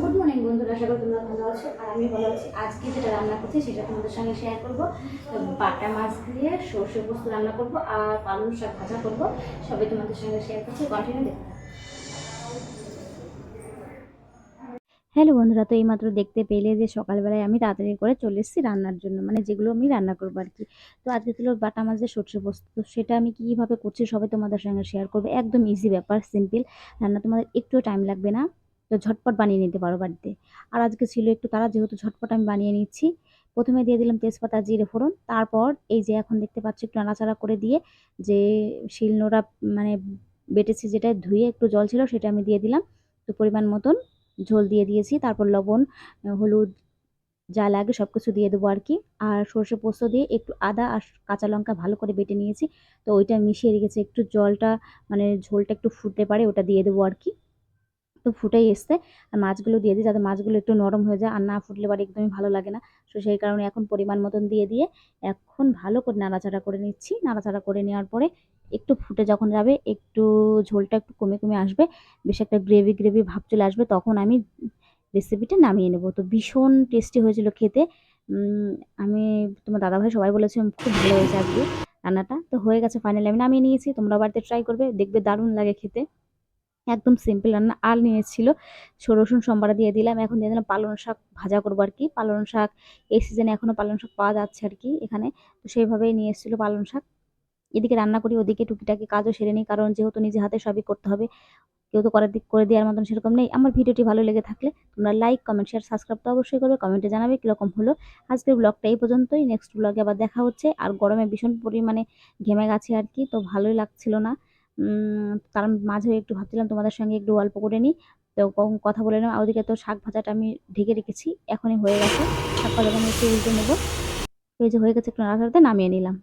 Good morning বন্ধুরা, আশা করি তোমরা ভালো আছো আর আমি ভালো আছি। আজকে যেটা রান্না করছি সেটা তোমাদের সঙ্গে শেয়ার করবো। বাটা মাছ দিয়ে সর্ষে পোস্ত রান্না করব আর পালং শাক ভাজা করব। সবই তোমাদের সঙ্গে শেয়ার করছি, কন্টিনিউ দেখতে। হ্যালো বন্ধুরা, তো এইমাত্র দেখতে পেলে যে সকালবেলায় আমি তাড়াতাড়ি করে চলে এসেছি রান্নার জন্য, মানে যেগুলো আমি রান্না করবো আর কি। তো আজকে ছিল বাটা মাছের সর্ষে পোস্ত। তো সেটা আমি কীভাবে করছি সবাই তোমাদের সঙ্গে শেয়ার করবো। একদম ইজি ব্যাপার, সিম্পল রান্না, তোমাদের একটু টাইম লাগবে না। তো ঝটপট বানিয়ে নিতে পারো বাড়িতে। আর আজকে ছিল একটু তারা, যেহেতু ঝটপট আমি বানিয়ে নিচ্ছি। প্রথমে দিয়ে দিলাম তেজপাতা, জিরে ফোড়ন। তারপর এই যে এখন দেখতে পাচ্ছি একটু নাড়াচাড়া করে দিয়ে যে শিলনোড়া, মানে বেটেছি যেটা, ধুয়ে একটু জল ছিল সেটা আমি দিয়ে দিলাম। তো পরিমাণ মতন ঝোল দিয়ে দিয়েছি। তারপর লবণ, হলুদ, যা লাগে সব কিছু দিয়ে দেবো আর কি। আর সর্ষে পোস্ত দিয়ে একটু আদা আর কাঁচা লঙ্কা ভালো করে বেটে নিয়েছি। তো ওইটা মিশিয়ে রেখেছি, একটু জলটা মানে ঝোলটা একটু ফুটতে পারে ওটা দিয়ে দেবো আর কি। তো ফুটেই এসছে। আর মাছগুলো দিয়ে দিই যাতে মাছগুলো একটু নরম হয়ে যায়, আর না ফুটলে পরে একদমই ভালো লাগে না। তো সেই কারণে এখন পরিমাণ মতন দিয়ে এখন ভালো করে নাড়াচাড়া করে নিচ্ছি। নাড়াচাড়া করে নেওয়ার পরে একটু ফুটে যখন যাবে, একটু ঝোলটা একটু কমে কমে আসবে, বেশ একটা গ্রেভি গ্রেভি ভাব চলে আসবে, তখন আমি রেসিপিটা নামিয়ে নেব। তো ভীষণ টেস্টি হয়েছিল খেতে। উম, আমি, তোমার দাদাভাই সবাই বলেছে খুব ভালো হয়েছে আজকে রান্নাটা। তো হয়ে গেছে, ফাইনালি আমি নামিয়ে নিয়েছি। তোমরা বাড়িতে ট্রাই করবে, দেখবে দারুণ লাগে খেতে। একদম সিম্পল রান্না। আর নিয়েছিল রসুন সম্বারা দিয়ে দিলাম। এখন দিয়ে দিলাম পালং শাক ভাজা করবো আর কি। পালং শাক এই সিজনে এখনো পালং শাক পাওয়া যাচ্ছে আর কি এখানে। তো সেইভাবেই নিয়ে এসেছিল পালং শাক। এদিকে রান্না করি, ওদিকে টুকিটাকি কাজও সেরে নিই, কারণ যেহেতু নিজে হাতে সবই করতে হবে। কেউ তো করে দেওয়ার মতন সেরকম নেই। আমার ভিডিওটি ভালো লেগে থাকলে তোমরা লাইক, কমেন্ট, শেয়ার, সাবস্ক্রাইব তো অবশ্যই করবে। কমেন্টে জানাবে কিরকম হলো। আজকের ব্লগটা এই পর্যন্তই, নেক্সট ব্লগে আবার দেখা হচ্ছে। আর গরমে ভীষণ পরিমাণে ঘেমে গেছে আর কি, তো ভালোই লাগছিল না। তার মাঝে একটু ভাবছিলাম তোমাদের সঙ্গে একটু গল্প করে নিই। তো কথা বলে নাও। ওদিকে তো শাক ভাজাটা আমি ঢেকে রেখেছি, এখনই হয়ে গেছে। শাক ভাজাটা আমি একটু উল্টে নেবো। এই যে হয়ে গেছে, একটু নাড়াচাড়াতে নামিয়ে নিলাম।